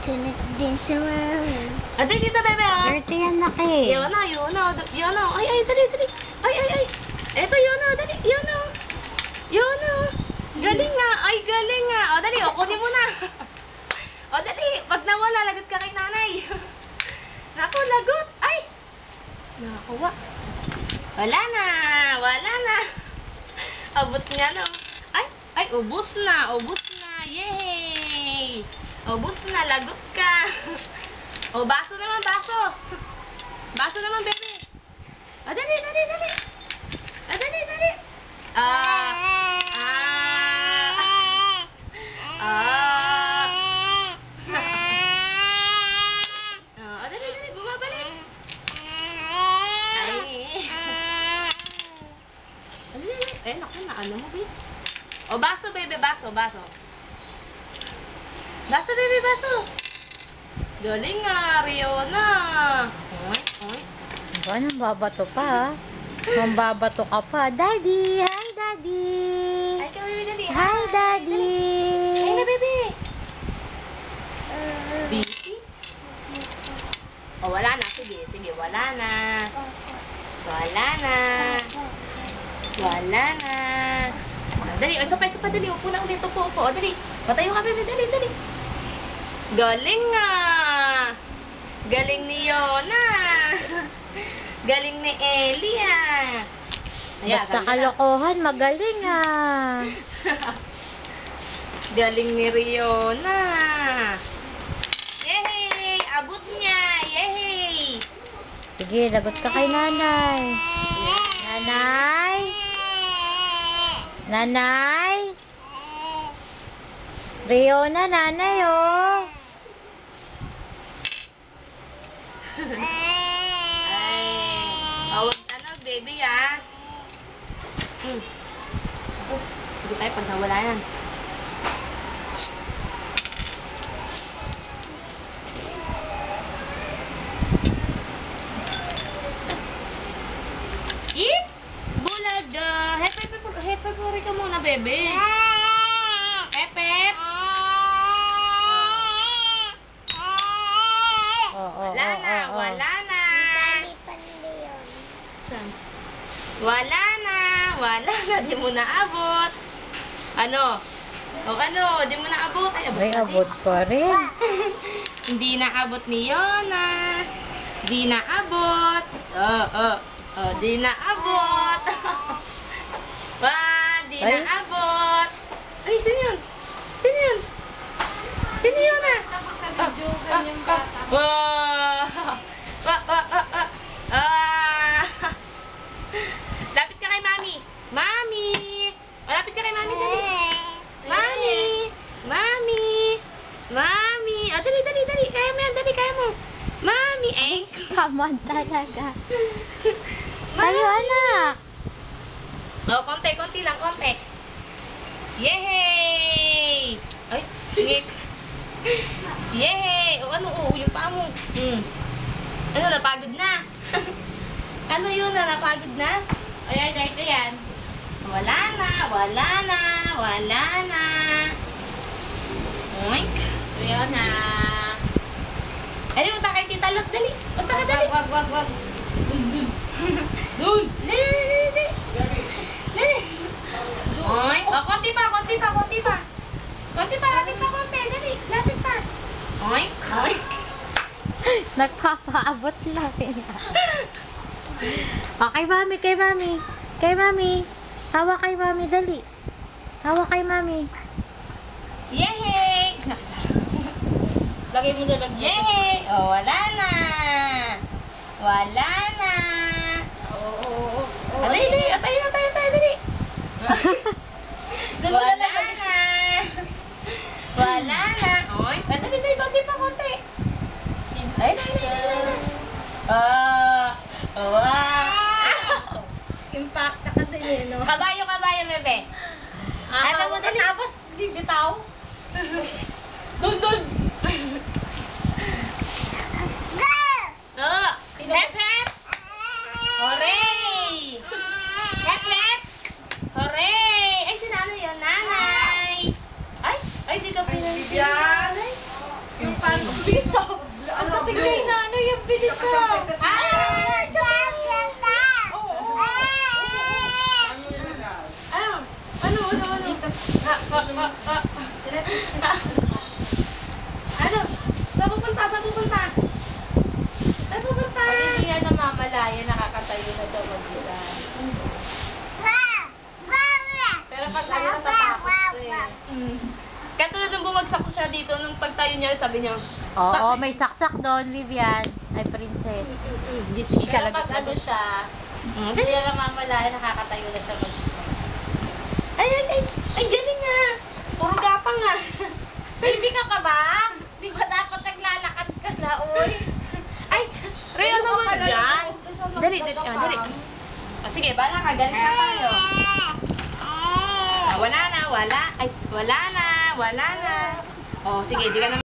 Sunod din sa mama. Ate, dito, bebe, oh. Dirty yan, laki. Yun na, yun na. Yun na. Ay, dali, dali. Ay. Eto, yun na, dali. Yun na. Yun na. Galing nga. Ay, galing nga. O, dali, o, kunin mo na. O, dali. Pag nawala, lagot ka kay nanay. Naku, lagot. Ay. Nakuha. Wala na. Wala na. Abot nga na. Ay, ubos na. Ubos na. Yay! Ubos na. Lagot ka. O, baso naman, baso. Baso naman, bebe. O, dali. O, dali. O, dali. Bumabalik. Ay. Dali. Naku, naano mo, babe? O, baso, bebe. Baso. Baso, bebe. Baso. Galing nga, Riona. Oy. Anong babato pa, ha? Mambabato ka pa. Daddy! Hi, Daddy! Ay, ka, bebe, dali. Hi, Daddy! Ay na, bebe. Busy? O, wala na. Sige, wala na. Dali, isa pa, dali. Upo na ulit, upo. O, dali. Patayo ka, bebe, dali. Galing nga. Galing ni Yona. Galing ni Elia. Basta kalokohan, magaling, ha? Galing ni Riona. Yehey! Abot niya! Yehey! Sige, lagot ka kay nanay. Nanay? Riona, nanay, oh. Ay. Awag baby, ah. Ako, sige tayo pag nawala yan. Eep! Bulaga! Hep-hep-hep ka muna, bebe. Hep-hep! Wala na. Saan? Wala na. Di mo naabot. Ano? Di mo naabot. Ay, abot May na abot pa rin. Hindi naabot ni Yona. Di naabot. Di naabot. Di naabot. Ay, sino yun? Sino yun, ah? Tapos nag-jogan yung bata. Lapit ka kay Mami. Mami! Lapit ka kay Mami, dali. Mami! Dali. Kaya mo yan, kaya mo. Mami, Kamon talaga. Tayo, anak. Konti lang. Yehey! Ay, ngik. Yehey! Yung paa mo. Napagod na? Ano yun napagod na? Ay, yan. Wala na. Psst. Oink. Ayan na. Dali, punta kay Tita Lot, dali. Punta ka, dali. Wag. Dun. Dali. Oink. Konti pa. Lapit pa. Oink. Nagpapaabot lang. Kay Mami. Hawa kay Mami, dali. Hawa kay Mami. Yehey! Lagay mo na lang. Yehey! Wala na. Oo. Dali. Tayo, dali. Wala na. Oy, dali. Konti. Ay. Wow. Impact na kasi yun, no? Kabayo, bebe. Ano mo, dali. Tapos, di bitaw. Dun. Hep. Hooray! Hep. Hooray! Ay, sinano yun? Nanay! Ay, bilis ah. Ay! Ano? Ano? Saan pupunta? Pag hindi yan namamalaya, nakakatayo na siya mag-isa. Pero pag ano, natatakot siya eh. Kaya tulad nung bumagsak ko siya dito, nung pagtayo niya, sabi niya, Oo, may saksak doon, Vivian. Ay, princess. Pero pag ano siya, hindi yan namamalaya, nakakatayo na siya mag-isa. Ay, galing nga. Puro gapang nga. Baby ka pa ba? Di ba dapat naglalakad ka na, uy? Ay, Rhea naman dyan. Dali. O sige, bala ka, galing na tayo. Wala na. O sige, di ka na